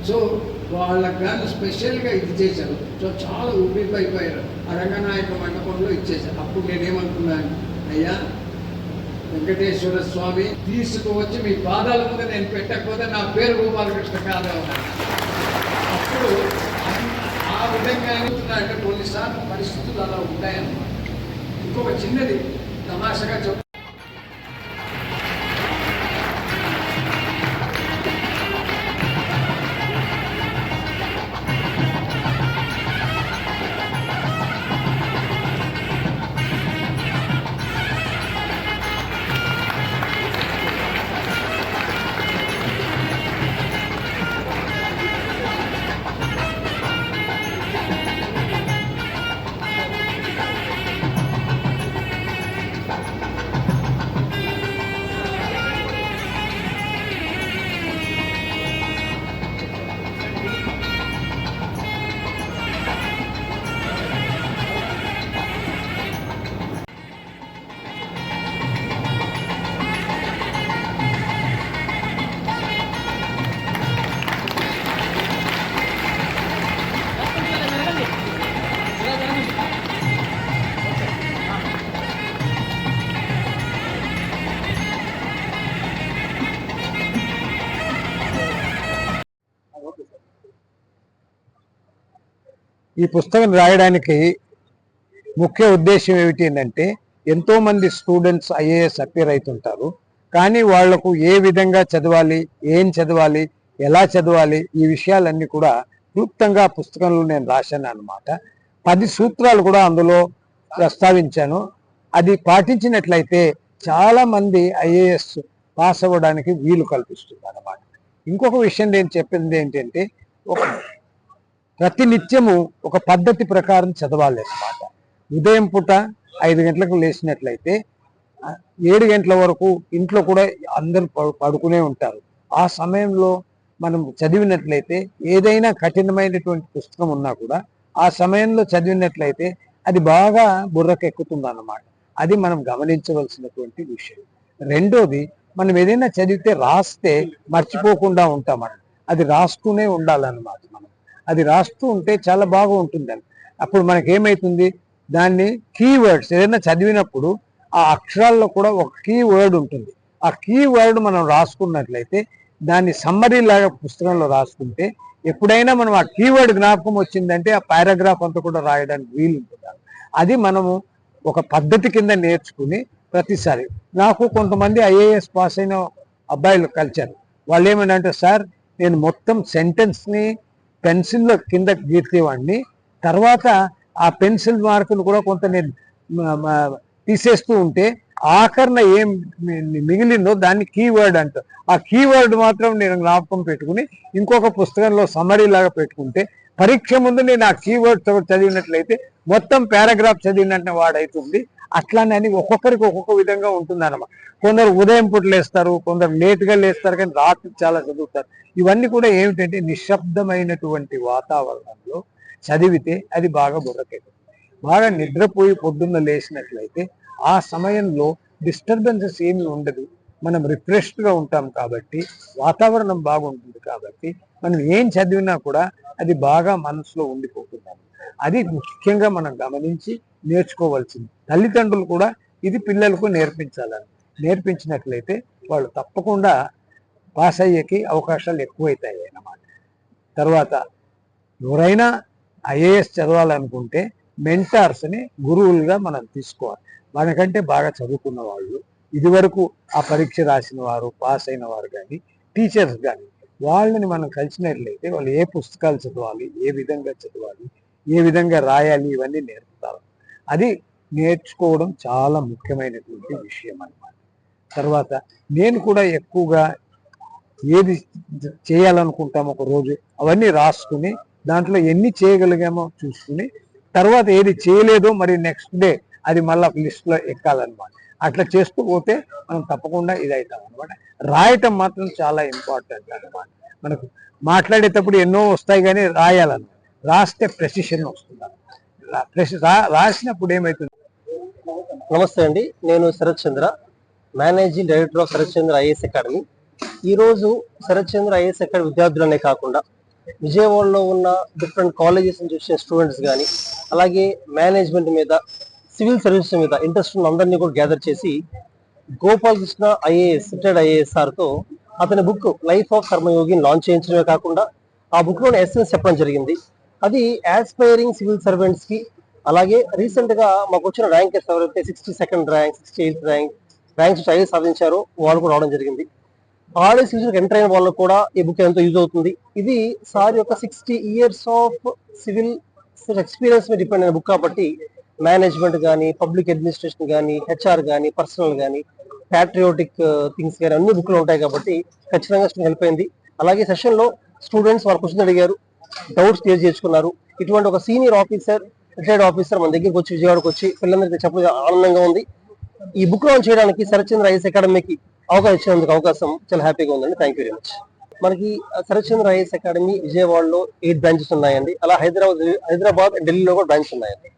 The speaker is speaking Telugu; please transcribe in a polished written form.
సో వాళ్ళకి కానీ స్పెషల్గా ఇది చేశారు. సో చాలా ఊపిరిపోయిపోయారు. ఆ రంగనాయక మండపంలో ఇచ్చేశారు. అప్పుడు నేనేమనుకున్నాను, అయ్యా వెంకటేశ్వర స్వామి తీసుకువచ్చి మీ పాదాల ముందు నేను పెట్టకపోతే నా పేరు గోపాలకృష్ణ కాదేమో. అప్పుడు ఆ విధంగా అంటే కొన్నిసార్లు పరిస్థితులు అలా ఉంటాయన్నమాట. ఇంకొక చిన్నది తమాషగా చెప్ప ఈ పుస్తకం రాయడానికి ముఖ్య ఉద్దేశం ఏమిటి అంటే, ఎంతోమంది స్టూడెంట్స్ ఐఏఎస్ అపీర్ అవుతుంటారు. కానీ వాళ్లకు ఏ విధంగా చదవాలి, ఏం చదవాలి, ఎలా చదవాలి, ఈ విషయాలన్నీ కూడా క్లుప్తంగా పుస్తకంలో నేను రాశాను అన్నమాట. 10 సూత్రాలు కూడా అందులో ప్రస్తావించాను. అది పాటించినట్లయితే చాలా మంది ఐఏఎస్ పాస్ అవ్వడానికి వీలు కల్పిస్తుంది అన్నమాట. ఇంకొక విషయం నేను చెప్పింది ఏంటంటే, ప్రతినిత్యము ఒక పద్ధతి ప్రకారం చదవాలి అన్నమాట. ఉదయం పూట 5 గంటలకు లేచినట్లయితే 7 గంటల వరకు ఇంట్లో కూడా అందరూ పడుకునే ఉంటారు. ఆ సమయంలో మనం చదివినట్లయితే, ఏదైనా కఠినమైనటువంటి పుస్తకం ఉన్నా కూడా ఆ సమయంలో చదివినట్లయితే అది బాగా బుర్రకెక్కుతుంది అన్నమాట. అది మనం గమనించవలసినటువంటి విషయం. రెండోది, మనం ఏదైనా చదివితే రాస్తే మర్చిపోకుండా ఉంటామని, అది రాస్తూనే ఉండాలన్నమాట. మనం అది రాస్తూ ఉంటే చాలా బాగా ఉంటుందని. అప్పుడు మనకేమవుతుంది, దాన్ని కీవర్డ్స్ ఏదైనా చదివినప్పుడు ఆ అక్షరాల్లో కూడా ఒక కీవర్డ్ ఉంటుంది. ఆ కీవర్డ్ మనం రాసుకున్నట్లయితే, దాన్ని సమ్మరీ లాగా పుస్తకంలో రాసుకుంటే ఎప్పుడైనా మనం ఆ కీవర్డ్ జ్ఞాపకం వచ్చిందంటే ఆ పారాగ్రాఫ్ అంతా కూడా రాయడానికి వీలు ఉంటుంది. అది మనము ఒక పద్ధతి కింద నేర్చుకుని ప్రతిసారి, నాకు కొంతమంది ఐఏఎస్ పాస్ అయిన అబ్బాయిలు కలిశారు. వాళ్ళు ఏమంటే, సార్ నేను మొత్తం సెంటెన్స్ని పెన్సిల్లో కింద గీర్చేవాడిని, తర్వాత ఆ పెన్సిల్ మార్కులు కూడా కొంత నేను తీసేస్తూ ఉంటే ఆఖరణ ఏం మిగిలిందో దాన్ని కీవర్డ్ అంటారు. ఆ కీవర్డ్ మాత్రం నేను జ్ఞాపకం పెట్టుకుని ఇంకొక పుస్తకంలో సమరీ లాగా పెట్టుకుంటే పరీక్ష ముందు నేను ఆ కీవర్డ్ చదివినట్లయితే మొత్తం పారాగ్రాఫ్ చదివినట్టు వాడవుతుంది. అట్లానే ఒక్కొక్కరికి ఒక్కొక్క విధంగా ఉంటుంది అన్నమాట. కొందరు ఉదయం పూట లేస్తారు, కొందరు లేటుగా లేస్తారు, కానీ రాత్రి చాలా చదువుతారు. ఇవన్నీ కూడా ఏమిటంటే, నిశ్శబ్దమైనటువంటి వాతావరణంలో చదివితే అది బాగా బుర్రకెక్కుతుంది. బాగా నిద్రపోయి పొద్దున్న లేచినట్లయితే ఆ సమయంలో డిస్టర్బెన్సెస్ ఏమీ ఉండదు. మనం రిఫ్రెష్డ్గా ఉంటాం కాబట్టి, వాతావరణం బాగుంటుంది కాబట్టి మనం ఏం చదివినా కూడా అది బాగా మనసులో ఉండిపోతుంది. అది ముఖ్యంగా మనం గమనించి నేర్చుకోవాల్సింది. తల్లిదండ్రులు కూడా ఇది పిల్లలకు నేర్పించినట్లయితే వాళ్ళు తప్పకుండా పాస్ అయ్యేకి అవకాశాలు ఎక్కువైతాయి అన్నమాట. తర్వాత ఎవరైనా ఐఏఎస్ చదవాలనుకుంటే మెంటార్స్ని గురువులుగా మనం తీసుకోవాలి. మనకంటే బాగా చదువుకున్న వాళ్ళు, ఇదివరకు ఆ పరీక్ష రాసిన వారు, పాస్ అయిన వారు కానీ, టీచర్స్ కానీ, వాళ్ళని మనం కలిసినట్లయితే వాళ్ళు ఏ పుస్తకాలు చదవాలి, ఏ విధంగా చదవాలి, ఏ విధంగా రాయాలి, ఇవన్నీ నేర్పుతారు. అది నేర్చుకోవడం చాలా ముఖ్యమైనటువంటి విషయం అన్నమాట. తర్వాత నేను కూడా ఎక్కువగా ఏది చేయాలనుకుంటామో ఒక రోజు అవన్నీ రాసుకుని దాంట్లో ఎన్ని చేయగలిగామో చూసుకుని, తర్వాత ఏది చేయలేదో మరి నెక్స్ట్ డే అది మళ్ళీ లిస్ట్లో ఎక్కాలన్నమాట. అట్లా చేస్తూ పోతే మనం తప్పకుండా ఇది అవుతాం అనమాట. రాయటం మాత్రం చాలా ఇంపార్టెంట్ అన్నమాట. మనకు మాట్లాడేటప్పుడు ఎన్నో వస్తాయి కానీ రాయాలన్నమాట. రాస్తే ప్రెసిషన్ వస్తుంది. రాసినప్పుడు ఏమవుతుంది. నమస్తే అండి, నేను Sharath Chandra, managing director of Sharath Chandra IAS academy. ఈరోజు శరత్ చంద్ర ఐఏఎస్ అకాడమీ విద్యార్థులనే కాకుండా విజయవాడలో ఉన్న డిఫరెంట్ కాలేజెస్ నుంచి వచ్చిన స్టూడెంట్స్ కానీ అలాగే మేనేజ్మెంట్ మీద సివిల్ సర్వీసెస్ మీద ఇంట్రెస్ట్ ఉన్న అందరినీ కూడా గ్యాదర్ చేసి Gopal Krishna IAS retired IAS సార్తో అతని బుక్ లైఫ్ ఆఫ్ కర్మయోగిని లాంచ్ చేయించడమే కాకుండా ఆ బుక్ లోని ఎస్సెన్స్ చెప్పడం జరిగింది. అది ఆస్పైరింగ్ సివిల్ సర్వెంట్స్ కి అలాగే రీసెంట్ గా మాకు వచ్చిన ర్యాంకర్స్ ఎవరైతే 62nd rank 68th ranks IAS సాధించారో వాళ్ళు కూడా రావడం జరిగింది. ఆల్రెడీ సివిల్ ఎంటర్ అయిన వాళ్ళకు కూడా ఈ బుక్ ఎంతో యూజ్ అవుతుంది. ఇది సార్ యొక్క 60 years ఆఫ్ సివిల్ ఎక్స్పీరియన్స్ మీద డిపెండ్ అయిన బుక్ కాబట్టి మేనేజ్మెంట్ కానీ పబ్లిక్ అడ్మినిస్ట్రేషన్ కానీ హెచ్ఆర్ కానీ పర్సనల్ కానీ ప్యాట్రియోటిక్ థింగ్స్ కానీ అన్ని బుక్లు ఉంటాయి కాబట్టి ఖచ్చితంగా హెల్ప్ అయింది. అలాగే సెషన్ లో స్టూడెంట్స్ వారు క్వశ్చన్ అడిగారు, డౌట్స్ క్లియర్ చేసుకున్నారు. ఇటువంటి ఒక సీనియర్ ఆఫీసర్ రిటైర్డ్ ఆఫీసర్ మన దగ్గరికి వచ్చి విజయవాడకు వచ్చి పిల్లలందరికీ చెప్పడం ఆనందంగా ఉంది. ఈ బుక్ లాంచ్ చేయడానికి శరత్చంద్ర ఐఏఎస్ అకాడమీకి ఇచ్చినందుకు అవకాశం చాలా హ్యాపీగా ఉందండి. Thank you very much. మనకి శరత్చంద్ర ఐఏఎస్ అకాడమీ విజయవాడలో 8 బ్రాంచెస్ ఉన్నాయండి. అలా హైదరాబాద్ ఢిల్లీలో కూడా బ్రాంచెస్ ఉన్నాయండి.